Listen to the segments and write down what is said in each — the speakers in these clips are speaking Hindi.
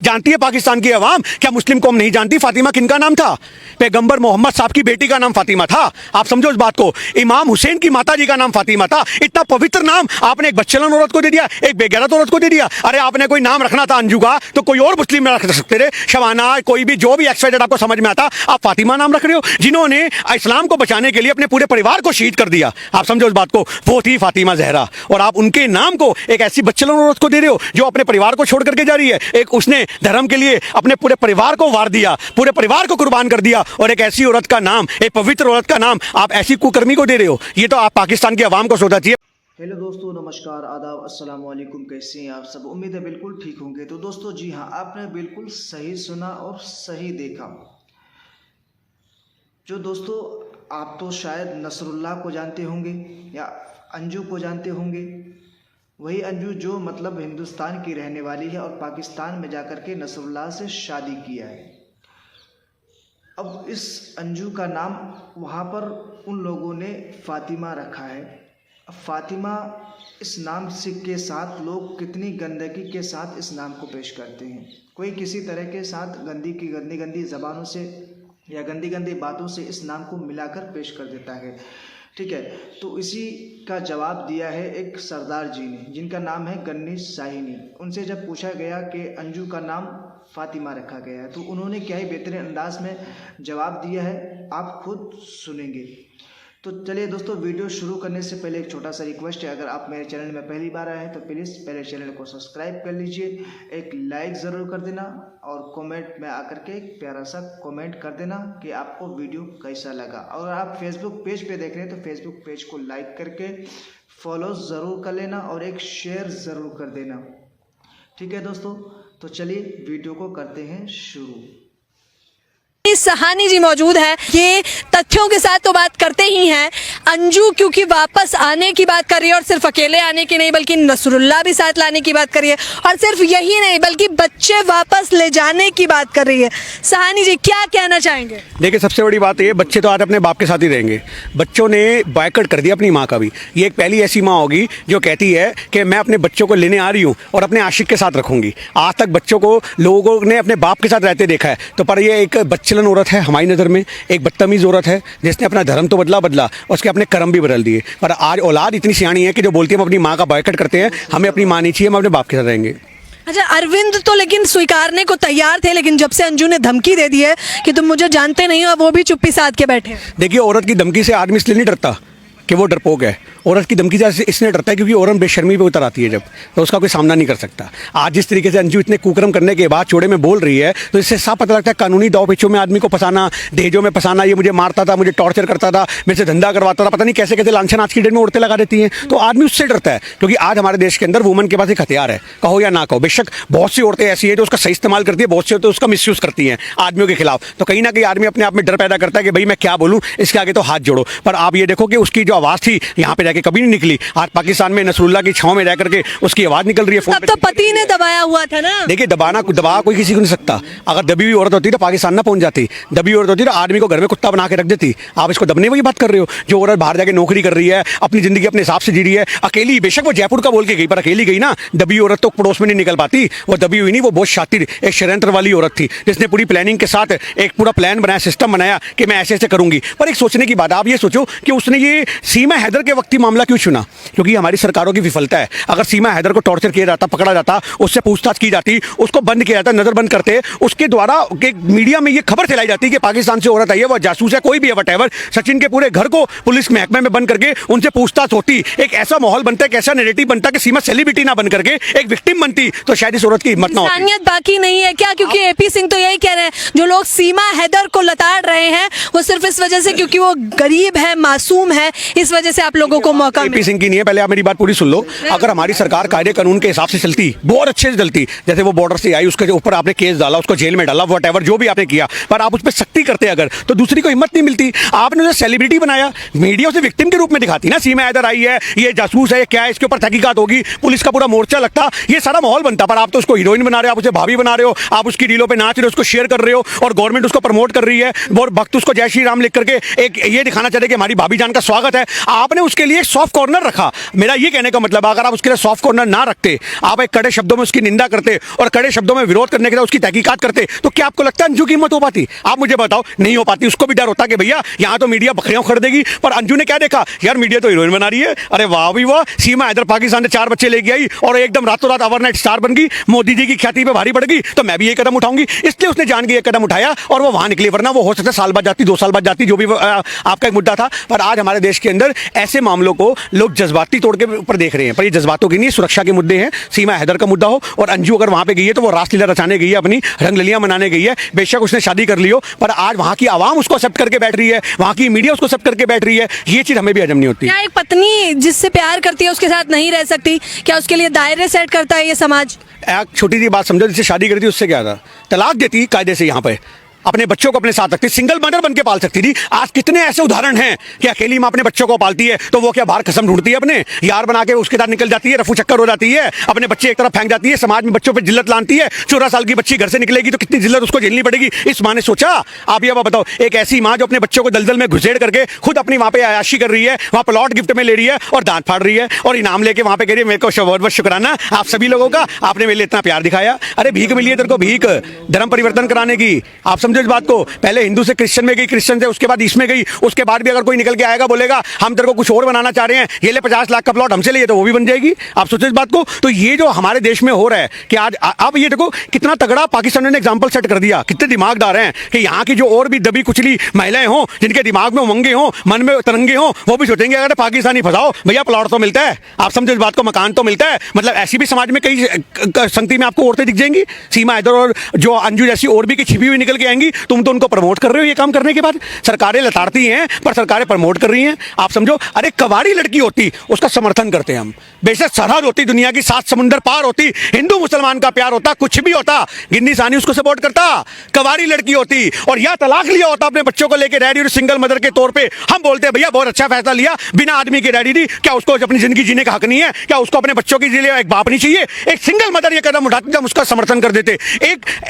जानती है पाकिस्तान की अवाम, क्या मुस्लिम कौम नहीं जानती फातिमा किनका नाम था? पैगंबर मोहम्मद साहब की बेटी का नाम फातिमा था। आप समझो इस बात को। इमाम हुसैन की माता जी का नाम फातिमा था। इतना पवित्र नाम आपने एक बच्चलन औरत को दे दिया, एक बेगैरत औरत को दे दिया। अरे आपने कोई नाम रखना था अंजू का तो कोई और मुस्लिम में रख सकते थे, शबाना, कोई भी जो भी एक्सवाइजेड आपको समझ में आता। आप फातिमा नाम रख रहे हो, जिन्होंने इस्लाम को बचाने के लिए अपने पूरे परिवार को शहीद कर दिया। आप समझो इस बात को, वो थी फातिमा जहरा। और आप उनके नाम को एक ऐसी बच्चलन औरत को दे रहे हो जो अपने परिवार को छोड़ करके जा रही है। एक उसने धर्म के लिए अपने पूरे परिवार को वार दिया, पूरे परिवार को कुर्बान कर दिया, और एक ऐसी औरत का नाम, एक पवित्र औरत का नाम आप ऐसी कुकर्मी को दे रहे हो। ये तो आप पाकिस्तान की आवाम को सोचना चाहिए। हेलो दोस्तों, नमस्कार, आदाब, अस्सलाम वालेकुम। कैसे हैं आप सब? उम्मीद है बिल्कुल ठीक होंगे। तो दोस्तों, जी हाँ, आपने बिल्कुल सही सुना और सही देखा। जो दोस्तों, आप तो शायद नसरुल्लाह को जानते होंगे या अंजू को जानते होंगे। वही अंजू जो मतलब हिंदुस्तान की रहने वाली है और पाकिस्तान में जाकर के नसरुल्लाह से शादी किया है। अब इस अंजू का नाम वहाँ पर उन लोगों ने फातिमा रखा है। अब फातिमा इस नाम से के साथ लोग कितनी गंदगी के साथ इस नाम को पेश करते हैं। कोई किसी तरह के साथ गंदी ज़बानों से या गंदी बातों से इस नाम को मिलाकर पेश कर देता है। ठीक है, तो इसी का जवाब दिया है एक सरदार जी ने, जिनका नाम है गन्नी शाहीनी। उनसे जब पूछा गया कि अंजू का नाम फातिमा रखा गया है, तो उन्होंने क्या ही बेहतरीन अंदाज में जवाब दिया है, आप खुद सुनेंगे। तो चलिए दोस्तों, वीडियो शुरू करने से पहले एक छोटा सा रिक्वेस्ट है। अगर आप मेरे चैनल में पहली बार आए हैं तो प्लीज़ पहले चैनल को सब्सक्राइब कर लीजिए, एक लाइक ज़रूर कर देना और कमेंट में आकर के एक प्यारा सा कमेंट कर देना कि आपको वीडियो कैसा लगा। अगर आप फेसबुक पेज पे देख रहे हैं तो फेसबुक पेज को लाइक करके फॉलो ज़रूर कर लेना और एक शेयर ज़रूर कर देना। ठीक है दोस्तों, तो चलिए वीडियो को करते हैं शुरू। सहानी जी मौजूद है। ये तथ्यों के साथ तो बात करते ही हैं। अंजू क्योंकि वापस आने की बात कर रही है, और सिर्फ अकेले आने की नहीं बल्कि नसरुल्लाह भी साथ लाने की बात कर रही है, और सिर्फ यही नहीं बल्कि बच्चे वापस ले जाने की बात कर रही है। सहानी जी क्या कहना चाहेंगे? देखिए, सबसे बड़ी बात ये, बच्चे तो आज अपने बाप के साथ ही रहेंगे। बच्चों ने बायकॉट कर दिया अपनी माँ का भी। ये एक पहली ऐसी माँ होगी जो कहती है कि मैं अपने बच्चों को लेने आ रही हूँ और अपने आशिक के साथ रखूंगी। आज तक बच्चों को लोगों ने अपने बाप के साथ रहते देखा है, तो पर ये एक बच्चलन औरत है हमारी नज़र में, एक बदतमीज़ औरत है जिसने अपना धर्म तो बदला उसके अपने कर्म भी बदल दिए। पर आज औलाद इतनी सियानी है कि जो बोलती है हम अपनी माँ का बायकॉट करते हैं, हमें अपनी माँ नहीं चाहिए, हम अपने बाप के साथ रहेंगे। अच्छा, अरविंद तो लेकिन स्वीकारने को तैयार थे, लेकिन जब से अंजू ने धमकी दे दी है कि तुम मुझे जानते नहीं हो, वो भी चुप्पी साध के बैठे। देखिए, औरत की धमकी से आदमी इसलिए नहीं डरता कि वो डरपोक है। औरत की धमकी से इसलिए डरता है क्योंकि औरत बेशर्मी पे उतर आती है जब, तो उसका कोई सामना नहीं कर सकता। आज जिस तरीके से अंजू इतने कुकर्म करने के बाद चौड़े में बोल रही है, तो इससे साफ पता लगता है कानूनी दाव पेचों में आदमी को फंसाना, दहेजों में फंसाना, ये मुझे मारता था, मुझे टॉर्चर करता था, मेरे से धंधा करवाता था, पता नहीं कैसे कैसे लांछन आज की डेट में औरतें लगा देती हैं। तो आदमी उससे डरता है क्योंकि आज हमारे देश के अंदर वुमन के पास एक हथियार है, कहो या ना कहो। बेशक बहुत सी औरतें ऐसी है जो उसका सही इस्तेमाल करती है, बहुत सी औरतें उसका मिसयूज़ करती हैं आदमियों के खिलाफ। तो कहीं ना कहीं आदमी अपने आप में डर पैदा करता है कि भाई मैं क्या बोलूँ, इसके आगे तो हाथ जोड़ो। पर आप ये देखो कि उसकी जो आवाज़ थी यहाँ पे जाके कभी नहीं निकली। आज पाकिस्तान में नसरुल्लाह की छांव में रह करके उसकी आवाज निकल रही है। तब तो पति ने दबाया हुआ था ना। देखिए, दबा कोई किसी को नहीं सकता। अगर दबी हुई औरत होती तो पाकिस्तान ना पहुंच जाती। दबी औरत होती तो आदमी को घर में कुत्ता बना के रख देती। आप इसको दबने की बात कर रहे हो। जो औरत बाहर जाके नौकरी कर रही है, अपनी जिंदगी अपने हिसाब से जी रही है, अकेली, बेशक वो जयपुर का बोल के गई पर अकेली गई ना। दबी औरत तो पड़ोस में नहीं निकल पाती। वो दबी हुई नहीं, वो बहुत शातिर एक षड्यंत्र वाली औरत थी जिसने पूरी प्लानिंग के साथ एक पूरा प्लान बनाया, सिस्टम बनाया कि मैं ऐसे ऐसे करूंगी। पर एक सोचने की बात, आप ये सोचो कि उसने ये सीमा हैदर के वक्त ही मामला क्यों चुना? क्योंकि हमारी सरकारों की विफलता है। अगर सीमा हैदर को टॉर्चर किया जाता, पकड़ा जाता, उससे पूछताछ की जाती, उसको बंद किया जाता, नजरबंद करते, उसके द्वारा मीडिया में ये खबर फैलाई जाती कि पाकिस्तान से औरत आई है, वो जासूस है, कोई भी है, वटएवर। सचिन के पूरे घर को पुलिस महकमे में बंद करके उनसे पूछताछ होती, एक ऐसा माहौल बनता है, एक ऐसा नैरेटिव बनता कि सीमा सेलिब्रिटी ना बन करके एक विक्टिम बनती, तो शायद इस औरत की हिम्मत ना होती। इंसानियत बाकी नहीं है क्या? क्योंकि एपी सिंह तो यही कह रहे हैं, जो लोग सीमा हैदर को लताड़ रहे हैं वो सिर्फ इस वजह से क्योंकि वो गरीब है, मासूम है, इस वजह से आप लोगों को मौका। एपी सिंह की नहीं है, पहले आप मेरी बात पूरी सुन लो। अगर हमारी सरकार कायदे कानून के हिसाब से चलती, बहुत अच्छे से चलती, जैसे वो बॉर्डर से आई, उसके ऊपर आपने केस डाला, उसको जेल में डाला, व्हाटएवर जो भी आपने किया, पर आप उस पर सख्ती करते अगर, तो दूसरी को हिम्मत नहीं मिलती। आपने उसे सेलिब्रिटी बनाया, मीडिया उसे विक्टिम के रूप में दिखाती ना, सीमा हैदर आई है, ये जासूस है, क्या है, इसके ऊपर तहकीकात होगी, पुलिस का पूरा मोर्चा लगता, ये सारा माहौल बनता। पर आप तो उसको हीरोइन बना रहे हो, आप उसे भाभी बना रहे हो, आप उसकी रीलों पे नाच रहे हो, उसको शेयर कर रहे हो, और गवर्नमेंट उसको प्रमोट कर रही है, और भक्त उसको जय श्री राम लिख करके एक ये दिखाना चाहते कि हमारी भाभी जान का स्वागत है। आपने उसके लिए एक सॉफ्ट कॉर्नर रखा। मेरा ये कहने का मतलब अगर आप उसके लिए सॉफ्ट कॉर्नर ना रखते, आप एक कड़े शब्दों में उसकी निंदा करते और कड़े शब्दों में विरोध करने के लिए उसकी तहकीकात करते, तो क्या आपको लगता है अंजू की हिम्मत हो पाती? आप मुझे बताओ, नहीं हो पाती। उसको भी डर होता कि भैया यहाँ तो मीडिया बकरियां खड़ देगी, पर अंजू ने क्या देखा, यार मीडिया तो हीरोइन बना रही है, अरे वाह भी वाह, सीमा हैदर पाकिस्तान से 4 बच्चे लेके आई और एकदम रातों रात ओवरनाइट स्टार बन गई, मोदी जी की ख्याति पे भारी पड़ गई, तो मैं भी ये कदम उठाऊंगी। इसलिए उसने जान के ये कदम उठाया और वो वहां निकली, वरना वो हो सकता है साल बाद जाती, 2 साल बाद जाती, जो भी आपका एक मुद्दा था। पर आज हमारे देश के अंदर ऐसे मामलों को लोग जज्बाती तोड़ के ऊपर देख रहे हैं, पर ये जज्बातों की नहीं, सुरक्षा के मुद्दे हैं। सीमा हैदर का मुद्दा हो और अंजू अगर वहां पे गई है तो वो रासलीला रचाने गई है, अपनी रंगलीला मनाने गई है। बेशक उसने शादी कर ली हो, पर आज वहां की आवाम उसको एक्सेप्ट करके बैठ रही है, वहां की मीडिया उसको एक्सेप्ट करके बैठ रही है। ये चीज हमें भी हजम नहीं होती। क्या एक पत्नी जिससे प्यार करती है उसके साथ नहीं रह सकती? क्या उसके लिए दायरे सेट करता है ये समाज? एक छोटी सी बात समझो, जिससे शादी करती उससे क्या था, तलाक देती कायदे से, यहाँ पे अपने बच्चों को अपने साथ रखती, सिंगल मदर बन के पाल सकती थी। आज कितने ऐसे उदाहरण हैं कि अकेली माँ अपने बच्चों को पालती है तो वो क्या बाहर कसम ढूंढती है, अपने यार बना के उसके साथ निकल जाती है, रफू चक्कर हो जाती है, अपने बच्चे एक तरफ फेंक जाती है, समाज में बच्चों पर जिल्लत लाती है। 14 साल की बच्ची घर से निकलेगी तो कितनी जिल्लत उसको झेलनी पड़ेगी। इस माँ ने सोचा? आप ये बताओ, एक ऐसी माँ जो अपने बच्चों को दलदल में घुसेड़ करके खुद अपनी वहां पे अयाशी कर रही है, वहां प्लॉट गिफ्ट में ले रही है और दांत फाड़ रही है और इनाम लेके वहां पे कह रही है मेरे को बहुत बहुत शुक्राना आप सभी लोगों का, आपने मेरे लिए इतना प्यार दिखाया। अरे भीख मिली है तेरे को, भीख धर्म परिवर्तन कराने की। आप समझो इस बात को, पहले हिंदू से क्रिश्चियन में गई, क्रिश्चियन से उसके बाद इसमें गई, उसके बाद भी अगर कोई निकल के आएगा बोलेगा हम तेरे को कुछ और बनाना चाह रहे हैं, ये ले 50 लाख का प्लॉट हमसे लिए, तो वो भी बन जाएगी। आप सोचो इस बात को। तो ये जो हमारे देश में हो रहा है कि आज आप ये देखो कितना तगड़ा पाकिस्तान ने एग्जांपल सेट कर दिया, कितने दिमागदार हैं कि यहाँ की जो और भी दबी कुचली महिलाएं हों, जिनके दिमाग में उमंगे हों, मन में तरंगे हों, वो भी सोचेंगे अगर पाकिस्तानी फंसाओ भैया प्लॉट तो मिलता है। आप समझो इस बात को, मकान तो मिलता है। मतलब ऐसी भी समाज में कई संगति में आपको औरतें दिख जाएंगी, सीमा हैदर और जो अंजू जैसी और भी की छिपी हुई निकल के आएंगी। तुम तो उनको प्रमोट कर रहे हो, ये काम करने के बाद सरकारें लताड़ती हैं पर सरकारें प्रमोट कर रही हैं। आप समझो, अरे कवाड़ी लड़की होती उसका समर्थन करते हैं हम, बेशक सरहद होती दुनिया की 7 समुंदर पार होती, हिंदू मुसलमान का प्यार होता, कुछ भी होता, गिन्नी सानी उसको सपोर्ट करता। कवाड़ी लड़की होती और या तलाक लिया होता अपने बच्चों को लेकर डैडी और सिंगल मदर के तौर पे, हम बोलते हैं भैया बहुत अच्छा फैसला लिया, बिना आदमी के डैडी दी, क्या उसको अपनी जिंदगी जीने का हक नहीं है? क्या उसको अपने बच्चों के लिए एक बाप नहीं चाहिए? एक सिंगल मदर ये कदम उठाती हम उसका समर्थन कर देते,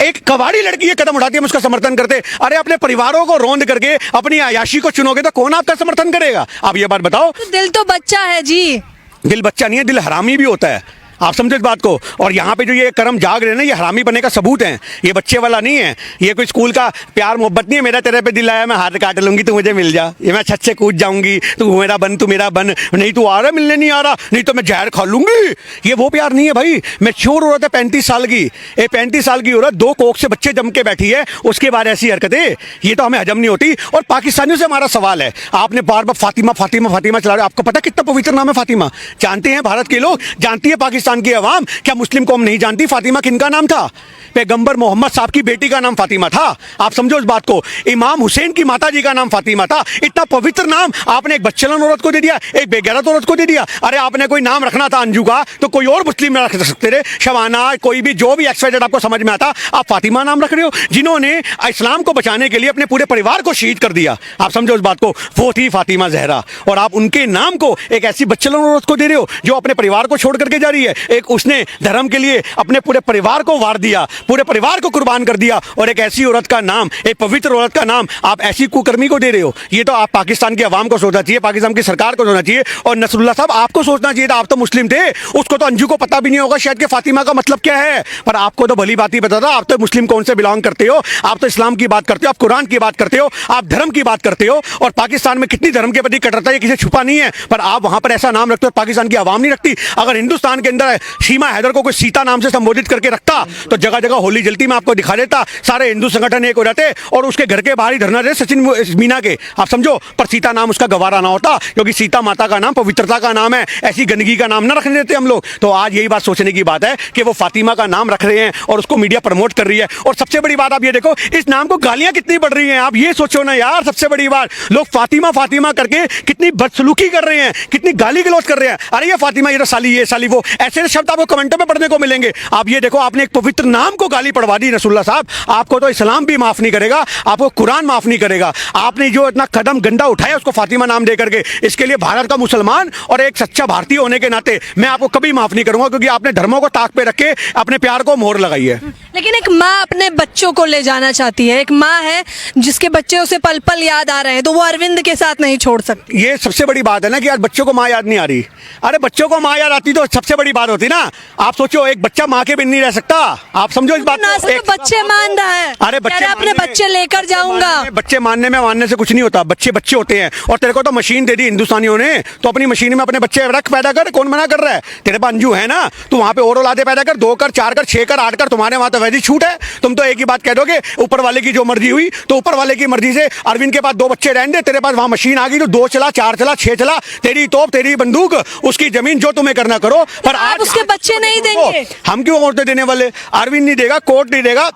एक कवाड़ी लड़की ये कदम उठाती हम उसका समर्थन करते। अरे अपने परिवारों को रोंद करके अपनी आयाशी को चुनोगे तो कौन आपका समर्थन करेगा? आप ये बात बताओ। तो दिल तो बच्चा है जी। दिल बच्चा नहीं है, दिल हरामी भी होता है। आप समझो इस बात को। और यहाँ पे जो ये कर्म जाग रहे हैं ना, ये हरामी बनने का सबूत है, ये बच्चे वाला नहीं है, ये कोई स्कूल का प्यार मोहब्बत नहीं है। मेरा तेरे पे दिल आया मैं हाथ काट लूंगी, तू मुझे मिल जा, ये मैं छत से कूद जाऊंगी, तू मेरा बन, तू मेरा बन, नहीं तू आ रहा मिलने नहीं आ रहा, नहीं तो मैं जहर खा लूंगी। ये वो प्यार नहीं है भाई। मैच्योर औरत है 35 साल की, ये 35 साल की औरत 2 कोख से बच्चे जम के बैठी है, उसके बाद ऐसी हरकतें, ये तो हमें हजम नहीं होती। और पाकिस्तानियों से हमारा सवाल है, आपने बार बार फातिमा फातिमा फातिमा चला रहे, आपको पता कितना पवित्र नाम है फातिमा? जानते हैं भारत के लोग, जानती है पाकिस्तान की अवाम, क्या मुस्लिम कौम नहीं जानती फातिमा किनका नाम था? पैगंबर मोहम्मद साहब की बेटी का नाम फातिमा था। आप समझो इस बात को। इमाम हुसैन की माता जी का नाम फातिमा था। इतना पवित्र नाम आपने एक बच्चलन औरत को दे दिया, एक बेगैरत औरत को दे दिया। अरे आपने कोई नाम रखना था अंजू का तो कोई और मुस्लिम रख सकते थे, शबाना, कोई भी जो भी एक्सवाइजेड आपको समझ में आता, आप फातिमा नाम रख रहे हो, जिन्होंने इस्लाम को बचाने के लिए अपने पूरे परिवार को शहीद कर दिया। आप समझो इस बात को, वो थी फातिमा जहरा, और आप उनके नाम को एक ऐसी बच्चलन औरत को दे रहे हो जो अपने परिवार को छोड़ करके जा रही है। एक उसने धर्म के लिए अपने पूरे परिवार को वार दिया, पूरे परिवार को कुर्बान कर दिया, और एक ऐसी औरत का नाम, एक पवित्र औरत का नाम आप ऐसी कुकर्मी को दे रहे हो। ये तो आप पाकिस्तान की आवाम को सोचना चाहिए, पाकिस्तान की सरकार को सोचना चाहिए, और नसरुल्लाह साहब आपको सोचना चाहिए था। आप तो मुस्लिम थे, उसको तो अंजू को पता भी नहीं होगा शायद कि फातिमा का मतलब क्या है, पर आपको तो भली बात ही पता था। आप तो मुस्लिम कौन से बिलोंग करते हो, आप तो इस्लाम की बात करते हो, आप कुरान की बात करते हो, आप धर्म की बात करते हो, और पाकिस्तान में कितनी धर्म के प्रति कट्टरता है किसी छुपा नहीं है, पर आप वहां पर ऐसा नाम रखते हो, पाकिस्तान की आवाम नहीं रखती। अगर हिंदुस्तान के अंदर सीमा हैदर को कोई सीता नाम से संबोधित करके रखता तो जगह जगह होली जलती, मैं आपको दिखा देता, सारे हिंदू संगठन एक हो जाते और उसके घर के बाहर ही धरना दे सचिन मीना के। आप समझो, पर सीता नाम उसका गवारा ना होता, क्योंकि सीता माता का नाम पवित्रता का नाम है, ऐसी गंदगी का नाम ना रखने देते हम लोग। तो आज यही बात सोचने की बात है कि वो फातिमा का नाम रख रहे हैं और उसको मीडिया प्रमोट कर रही है। और सबसे बड़ी बात आप ये देखो, इस नाम को गालियां कितनी बढ़ रही हैं, आप ये सोचो ना यार। सबसे बड़ी बात, लोग फातिमा फातिमा करके कितनी बदसलूकी कर रहे हैं, कितनी गाली गलौज कर रहे हैं। अरे ये फातिमा, ये साली, ये साली, वो ऐसे शब्द आपको कमेंटों में पढ़ने को मिलेंगे। आप ये देखो, आपने एक पवित्र नाम को गाली पड़वा दी नसरुल्लाह साहब। आपको तो इस्लाम भी माफ नहीं करेगा, आपको कुरान माफ नहीं करेगा। आपने जो इतना कदम गंदा उठाया उसको फातिमा नाम दे करके, इसके लिए भारत का मुसलमान और एक सच्चा भारतीय होने के नाते मैं आपको कभी माफ नहीं करूंगा, क्योंकि आपने धर्मों को ताक पे रख के अपने प्यार को मोहर लगाई है। लेकिन एक माँ अपने बच्चों को ले जाना चाहती है, एक माँ है जिसके बच्चे उसे पल पल याद आ रहे हैं, तो वो अरविंद के साथ नहीं छोड़ सकती। ये सबसे बड़ी बात है ना कि यार बच्चों को माँ याद नहीं आ रही। अरे बच्चों को माँ याद आती तो सबसे बड़ी बात होती ना। आप सोचो, एक बच्चा माँ के बिन नहीं रह सकता। आप समझो इस बात को। तो बच्चे मान रहा है, अरे बच्चे अपने बच्चे लेकर जाऊंगा। बच्चे मानने से कुछ नहीं होता। बच्चे बच्चे होते हैं। और तेरे को तो मशीन दे दी हिंदुस्तानियों ने, तो अपनी मशीन में अपने बच्चे रख, पैदा कर। कौन मना कर रहा है? तेरे पास अंजू है ना, तू वहां पे और औलादे पैदा कर, 2 कर, 4 कर, 6 कर, 8 कर। तुम्हारे वहां तो वैसी छूट है, तुम तो एक ही बात कह दोगे, ऊपर वाले की जो मर्जी हुई तो ऊपर वाले की मर्जी से। अरविंद के पास 2 बच्चे रहने दे, तेरे पास वहां मशीन आ गई तो 2 चला, 4 चला, 6 चला, तेरी तोप, तेरी बंदूक, उसकी जमीन, जो तुम्हें करना करो। पर आज उसके बच्चे नहीं देंगे। हम क्यों औरतें देने वाले? अरविंद नहीं देगा, कोर्ट नहीं देगा,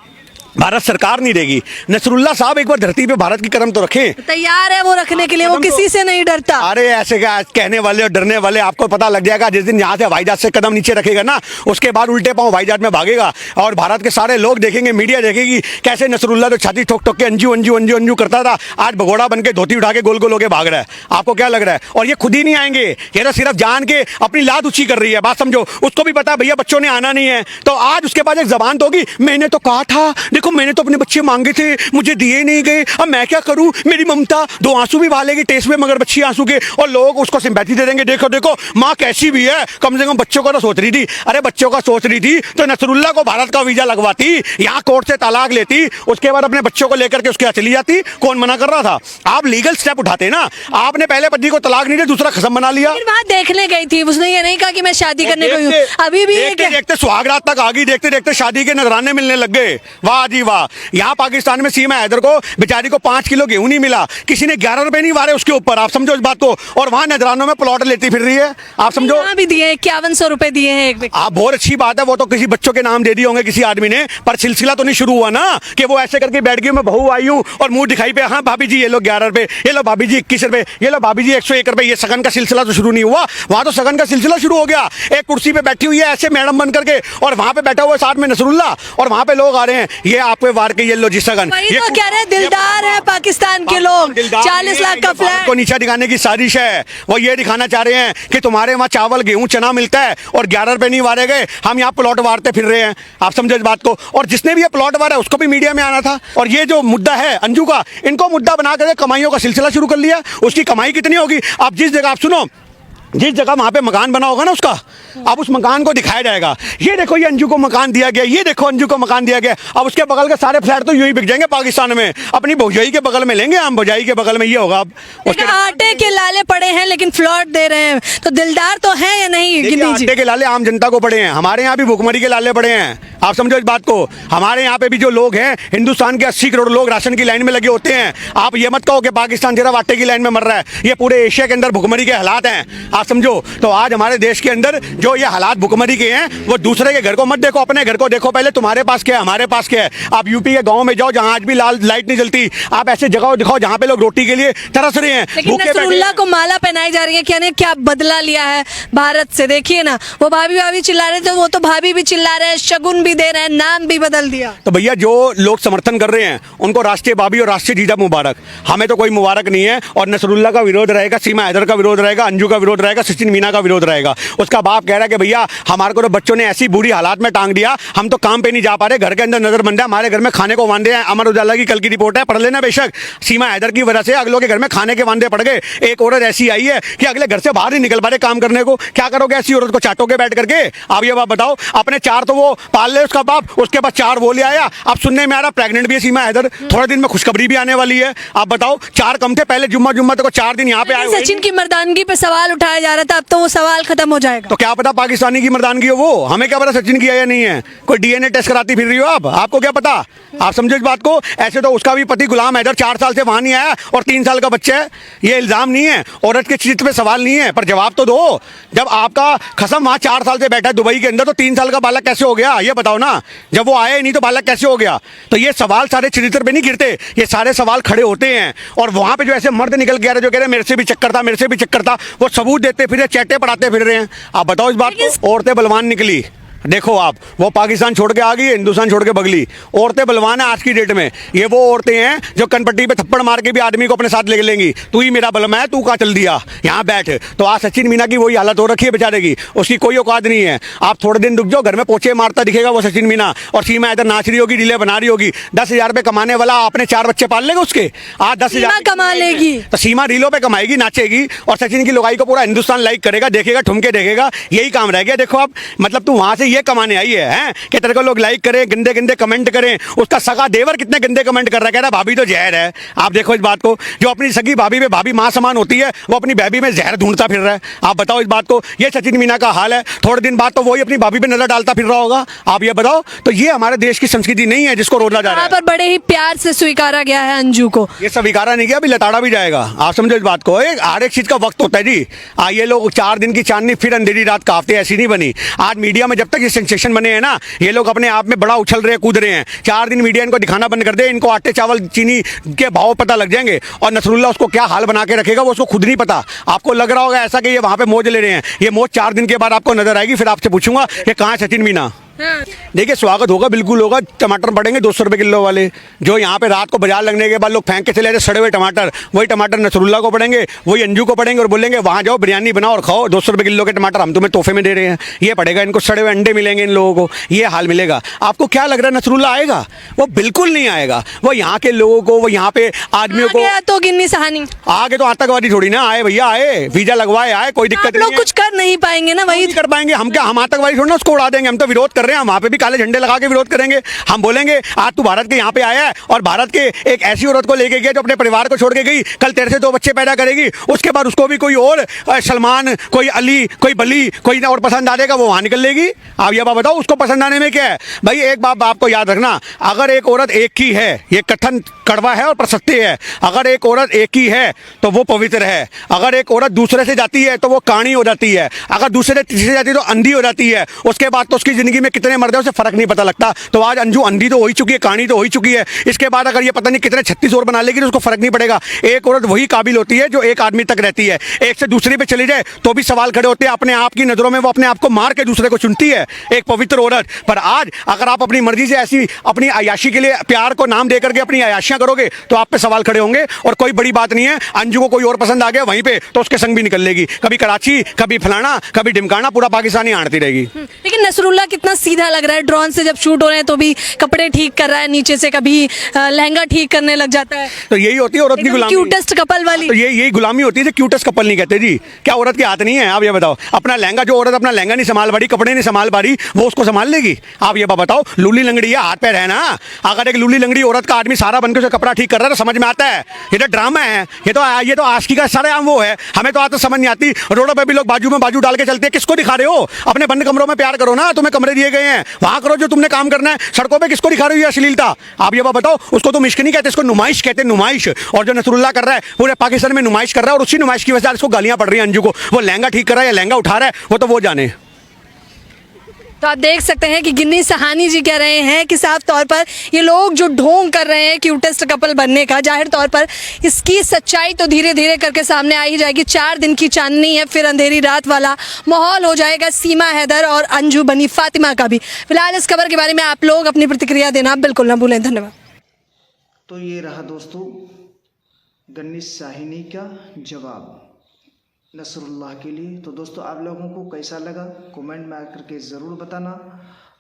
भारत सरकार नहीं देगी। नसरुल्लाह साहब एक बार धरती पे भारत की कदम तो रखें। तैयार है वो रखने के लिए, वो किसी से नहीं डरता। अरे ऐसे क्या कहने वाले और डरने वाले, आपको पता लग जाएगा जिस दिन यहाँ से हवाई जहाज से कदम नीचे रखेगा ना, उसके बाद उल्टे पांव हवाई जहाज में भागेगा और भारत के सारे लोग देखेंगे, मीडिया देखेगी कैसे नसरुल्लाह तो छाती ठोक ठोक के अंजू अंजू अंजू अंजू करता था, आज भगोड़ा बन के धोती उठा के गोल गोल होके भाग रहा है। आपको क्या लग रहा है? और ये खुद ही नहीं आएंगे, ये तो सिर्फ जान के अपनी लात ऊंची कर रही है। बात समझो, उसको भी पता भैया बच्चों ने आना नहीं है, तो आज उसके पास एक जबान तो होगी, मैंने तो कहा था, देखो मैंने तो अपने बच्चे मांगे थे, मुझे दिए नहीं गए, अब मैं क्या करूं? मेरी ममता 2 आंसू भी बहालेगी टेस्ट में, मगर बच्ची आंसू के, और लोग उसको सिंपैथी दे देंगे। देखो देखो माँ कैसी भी है, कम से कम बच्चों का तो सोच रही थी। अरे बच्चों का सोच रही थी तो नसरुल्लाह को भारत का वीजा लगवाती, यहाँ कोर्ट से तलाक लेती, उसके बाद अपने बच्चों को लेकर के उसके यहाँ चली जाती। कौन मना कर रहा था? आप लीगल स्टेप उठाते ना। आपने पहले पति को तलाक नहीं दिया, दूसरा खसम बना लिया। वहां देखने गई थी, उसने ये नहीं कहा कि मैं शादी करने को हूं। अभी भी देखते देखते सुहागरात तक आ गई, देखते देखते शादी के नजराने मिलने लग गए। वाह जी वाह। यहाँ पाकिस्तान में सीमा हैदर को बेचारी को 5 किलो गेहूं नहीं मिला, किसी ने 11 रुपए नहीं मारे उसके ऊपर। आप समझो इस बात को। और वहां नजरानों में प्लॉट लेती फिर रही है। आप समझो, यहाँ भी दिए 5100 रुपए दिए हैं एक व्यक्ति। आप बहुत अच्छी बात है, वो तो किसी बच्चों के नाम दे दिए होंगे किसी आदमी ने, पर सिलसिला तो नहीं शुरू हुआ ना कि वो ऐसे करके बैठ गई, मैं बहू आई हूँ और मुंह दिखाई पे, हाँ भाभी जी ये लो 11 रुपए, ये लो भाभी जी 21 रुपए, ये लो भाभी जी 101 रुपए। ये सगन का सिलसिला तो शुरू नहीं हुआ, वहां तो सगन का सिलसिला शुरू हो गया। एक कुर्सी पे बैठी हुई है ऐसे मैडम बन करके, और वहां पे बैठा हुआ है साथ में नसरुल्लाह, और वहां पे लोग आ रहे हैं, ये आपके वार के ये लो जी सगन। ये तो कह रहे हैं दिलदार है पाकिस्तान के लोग, 40 लाख का फ्लैट को नीचा दिखाने की साजिश है। वो ये दिखाना चाह रहे हैं कि तुम्हारे वहां चावल गेहूं चना मिलता है और 11 रुपए नहीं वारे गए, हम यहाँ प्लॉट वारते फिर रहे हैं। आप समझो इस बात को। और जिसने भी ये प्लॉट वारा उसको भी मीडिया में आना था। और ये जो मुद्दा है अंजू का, इनको मुद्दा बना करके कमाइयों का सिलसिला शुरू कर लिया। उसकी कमाई कितनी होगी? आप जिस जगह, आप सुनो, जिस जगह वहां पे मकान बना होगा ना उसका, अब उस मकान को दिखाया जाएगा, ये देखो ये अंजू को मकान दिया गया, ये देखो अंजू को मकान दिया गया। अब उसके बगल के सारे फ्लैट तो यूं ही बिक जाएंगे पाकिस्तान में। अपनी भौजाई के बगल में लेंगे हम, भौजाई के बगल में ये होगा। अब उसके आटे के लाले पड़े हैं लेकिन फ्लॉट दे रहे हैं, तो दिलदार तो है या नहीं? आटे के लाले आम जनता को पड़े हैं, हमारे यहाँ भी भुखमरी के लाले पड़े हैं। आप समझो इस बात को। हमारे यहाँ पे भी जो लोग हैं, हिंदुस्तान के 80 करोड़ लोग राशन की लाइन में लगे होते हैं। आप ये मत कहो कि पाकिस्तान सिर्फ आटे की लाइन में मर रहा है, ये पूरे एशिया के अंदर भुखमरी के हालात हैं। आप समझो। तो आज हमारे देश के अंदर जो ये हालात भुखमरी के हैं, वो दूसरे के घर को मत देखो, अपने घर को देखो पहले। तुम्हारे पास क्या है, हमारे पास क्या है। आप यूपी के गांव में जाओ जहां आज भी लाल लाइट नहीं जलती, आप ऐसे जगह दिखाओ जहां पे लोग रोटी के लिए तरस रहे हैं। लेकिन नसरुल्लाह को माला पहनाई जा रही है, क्या क्या बदला लिया है भारत से। देखिए ना, वो भाभी भाभी चिल्ला रहे थे, वो तो भाभी भी चिल्ला रहे हैं, शगुन भी दे रहे हैं, नाम भी बदल दिया। तो भैया जो लोग समर्थन कर रहे हैं उनको राष्ट्रीय भाभी और राष्ट्रीय जीजा मुबारक। हमें तो कोई मुबारक नहीं है। और नसरुल्लाह का विरोध रहेगा, सीमा हैदर का विरोध रहेगा, अंजू का विरोध रहेगा, सचिन मीना का विरोध रहेगा। उसका बाप कह रहा है कि भैया हमारे को तो बच्चों ने ऐसी बुरी हालात में टांग दिया, हम तो काम पे नहीं जा पा रहे, घर के अंदर नजरबंद है, हमारे घर में खाने को वांदे हैं। अमर उजाला की कल की रिपोर्ट है, पढ़ लेना बेशक। सीमा हैदर की वजह से अगलों के घर में खाने के वांदे पड़ गए। एक औरत ऐसी आई है कि अगले घर से बाहर नहीं निकल पा रहे काम करने को। क्या करोगे ऐसी औरत को चाटोगे बैठ करके? आप ये बात बताओ। अपने 4 तो वो पाल ले उसका बाप, उसके बाद 4 वो ले आया। अब सुनने में आ रहा प्रेग्नेंट भी है सीमा हैदर, थोड़े दिन में खुशखबरी भी आने वाली है। आप बताओ, 4 कम थे पहले, जुम्मा जुम्मा तक 4 दिन यहाँ पे आए। सचिन की मर्दानगी पे सवाल उठाया जा रहा था, अब तो वो सवाल खत्म हो जाएगा। तो क्या पता पाकिस्तानी की मर्दानगी हो वो, हमें क्या पता सचिन की है या नहीं है। कोई डीएनए टेस्ट कराती फिर रही हो आप, आपको क्या पता। आप समझो इस बात को। ऐसे तो उसका भी पति गुलाम हैदर 4 साल से वहां नहीं आया और 3 साल का बच्चा है। ये इल्जाम नहीं है, औरत के चित्त पे सवाल नहीं है, पर जवाब तो दो। जब आपका खसम वहां 4 साल से बैठा है दुबई के अंदर, तो 3 साल का बालक कैसे हो गया ये बताओ ना। जब वो आए नहीं तो बालक कैसे हो गया। तो ये सवाल सारे चरित्र पे नहीं गिरते, ये सारे सवाल खड़े होते हैं। और वहां पे जो ऐसे मर्द निकल के आ रहे जो कह रहे मेरे से भी चक्कर था, मेरे से भी चक्कर था, वो सबूत देते फिर चैटे पढ़ाते फिर रहे हैं। आप बताओ इस बात को। औरतें बलवान निकली, देखो आप, वो पाकिस्तान छोड़ के आ गई, हिंदुस्तान छोड़ के बगली। औरतें बलवान है आज की डेट में। ये वो औरतें हैं जो कनपट्टी पे थप्पड़ मार के भी आदमी को अपने साथ ले लेंगी। तू ही मेरा बलम है, तू कहाँ चल दिया, यहाँ बैठ। तो आज सचिन मीना की वही हालत हो रखी है बेचारे की, उसकी कोई औकात नहीं है। आप थोड़े दिन रुक जाओ, घर में पोछे मारता दिखेगा वो सचिन मीना, और सीमा इधर नाच रही होगी, रीले बना रही होगी। 10,000 रुपये कमाने वाला आपने 4 बच्चे पाल लेगा उसके। आज 10,000 कमा लेगी तो सीमा रीलों पे कमाएगी, नाचेगी, और सचिन की लुगाई को पूरा हिंदुस्तान लाइक करेगा, देखेगा, ठुमके देखेगा। यही काम रह गया। देखो आप, मतलब तू वहां से ये कमाने आई है कि तेरे को लोग लाइक करें, गंदे गंदे कमेंट करें। उसका सगा देवर कितने गंदे कमेंट कर रहा है, कह रहा भाभी तो जहर है। आप देखो इस बात को। जो अपनी सगी भाभी में भाभी मां समान होती है, वो अपनी भाभी में जहर ढूंढता फिर रहा है। आप बताओ इस बात को। ये सचिन मीना का हाल है। थोड़े दिन बाद तो वही अपनी भाभी पे नजर डालता फिर रहा होगा। आप ये बताओ। तो ये हमारे देश की संस्कृति नहीं है जिसको रोला जा रहा है। पर बड़े ही प्यार से स्वीकारा गया है अंजू को। ये स्वीकारा नहीं किया, अभी लताड़ा भी जाएगा। आप समझो इस बात को। हर एक चीज का वक्त होता है जी। ये लोग 4 दिन की चांदनी फिर अंधेरी रात काफते, ऐसी नहीं बनी। आज मीडिया में जब तक ये सेंसेशन बने हैं ना, ये लोग अपने आप में बड़ा उछल रहे हैं, कूद रहे हैं। 4 दिन मीडिया इनको दिखाना बंद कर दे, इनको आटे चावल चीनी के भाव पता लग जाएंगे। और नसरुल्ला उसको क्या हाल बना के रखेगा वो उसको खुद नहीं पता। आपको लग रहा होगा ऐसा कि ये वहां पे मौज ले रहे हैं। ये मौज 4 दिन के बाद आपको नजर आएगी। फिर आपसे पूछूंगा ये कहाँ है सचिन मीना। देखिए स्वागत होगा, बिल्कुल होगा। टमाटर पड़ेंगे 200 रुपए किलो वाले, जो यहाँ पे रात को बाजार लगने के बाद लोग फेंक के चले जाते सड़े हुए टमाटर। वही टमाटर नसरुल्ला को पड़ेंगे, वही अंजू को पड़ेंगे, और बोलेंगे वहाँ जाओ बिरयानी बनाओ और खाओ, 200 रुपए किलो के टमाटर हम तुम्हें तोहफे में दे रहे हैं। ये पड़ेगा इनको, सड़े हुए अंडे मिलेंगे इन लोगों को, ये हाल मिलेगा। आपको क्या लग रहा है नसरुल्ला आएगा? वो बिल्कुल नहीं आएगा। वो यहाँ के लोगों को, वो यहाँ पे आदमियों को तो गिन्नी सहानी आगे तो आतंकवादी थोड़ी ना आए भैया, आए वीजा लगवाए आए, कोई दिक्कत नहीं है। कुछ कर नहीं पाएंगे ना, वही कर पाएंगे हम। क्या हम आतंकवादी थोड़ी ना उसको उड़ा देंगे? हम तो विरोध कर रहे हैं, वहां पे भी काले झंडे लगा के विरोध करेंगे। हम बोलेंगे आज तू भारत के यहाँ पे आया है और भारत के एक ऐसी औरत को लेके गया जो अपने परिवार को छोड़ के गई, कल तेरे से 2 बच्चे पैदा करेगी, उसके बाद उसको भी कोई और सलमान, कोई अली, कोई बली, कोई और पसंद आ जाएगा, वो वहां निकल लेगी। आप ये बात बताओ, उसको पसंद आने में क्या है भाई? एक बात आपको याद रखना, अगर एक औरत एक की है, ये कथन कड़वा है और प्रसत्य है, अगर एक औरत एक ही है तो वो पवित्र है। अगर एक औरत दूसरे से जाती है तो वो काणी हो जाती है। अगर दूसरे से तीसरे जाती है तो अंधी हो जाती है। उसके बाद तो उसकी जिंदगी में कितने मर्द है उसे फर्क नहीं पता लगता। तो आज अंजू अंधी तो हो ही चुकी है, काणी तो हो ही चुकी है। इसके बाद अगर ये पता नहीं कितने 36 और बना लेगी तो उसको फर्क नहीं पड़ेगा। एक औरत वही काबिल होती है जो एक आदमी तक रहती है। एक से दूसरे पे चली जाए तो भी सवाल खड़े होते हैं। अपने आप की नजरों में वो अपने आप को मार के दूसरे को चुनती है, एक पवित्र औरत। पर आज अगर आप अपनी मर्जी से ऐसी अपनी अयाशी के लिए प्यार को नाम देकर के अपनी अयाशियां करोगे तो आप पे सवाल खड़े होंगे। और कोई बड़ी बात नहीं है, अंजू को कोई और पसंद आ गया वहीं पे तो उसके संग भी निकल लेगी। कभी कराची, कभी फलाना, कभी ढिमकाना, पूरा पाकिस्तान ही आड़ती रहेगी। लेकिन नसरुल्ला कितना सीधा लग रहा है, ड्रोन से जब शूट हो रहे हैं तो भी कपड़े ठीक कर रहा है नीचे से, कभी लहंगा ठीक करने लग जाता है। तो यही होती है औरत की गुलामी, क्यूटेस्ट कपल वाली। तो यही गुलामी होती है। क्यूटेस्ट कपल नहीं कहते जी। क्या औरत के हाथ नहीं है? आप ये बताओ। अपना लहंगा, जो औरत अपना लहंगा नहीं संभाल पारी, कपड़े नहीं संभाल पारी, वो उसको संभाल लेगी? आप ये बताओ। लूली लंगड़ी है, हाथ पैर है ना। अगर एक लूली लंगड़ी औरत का आदमी सारा बनकर उसे कपड़ा ठीक कर रहा है तो समझ में आता है ये तो ड्रामा है, ये तो आशिकी का सारा वो है। हमें तो आज तो समझ नहीं आती। रोडों पे भी लोग बाजू में बाजू डाल के चलते हैं। किसको दिखा रहे हो? अपने बंद कमरों में प्यार करो ना, तुम्हें कमरे दिए गए हैं, वहां करो जो तुमने काम करना है। सड़कों पे किसको दिखा रही हो अश्लीलता? आप ये बताओ। उसको तो इश्क नहीं कहते, इसको नुमाइश कहते हैं, नुमाइश। और जो नसरुल्ला कर रहा है पूरे पाकिस्तान में नुमाइश कर रहा है, और उसी नुमाइश की वजह से इसको गालियां पड़ रही हैं अंजू को। वो लहंगा ठीक कर रहा है या लहंगा उठा रहा है वो तो वो जाने। तो आप देख सकते हैं कि गिन्नी सहानी जी कह रहे हैं कि साफ तौर पर ये लोग जो ढोंग कर रहे हैं क्यूटेस्ट कपल बनने का, जाहिर तौर पर इसकी सच्चाई तो धीरे धीरे करके सामने आ ही जाएगी। 4 दिन की चांदनी है, फिर अंधेरी रात वाला माहौल हो जाएगा सीमा हैदर और अंजू बनी फातिमा का भी। फिलहाल इस खबर के बारे में आप लोग अपनी प्रतिक्रिया देना बिल्कुल ना भूलें। धन्यवाद। तो ये रहा दोस्तों गन्नी साहिनी का जवाब नसरुल्लाह के लिए। तो दोस्तों आप लोगों को कैसा लगा कमेंट में आकर के ज़रूर बताना,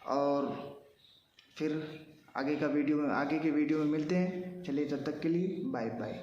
और फिर आगे के वीडियो में मिलते हैं। चलिए तब तक के लिए बाय बाय।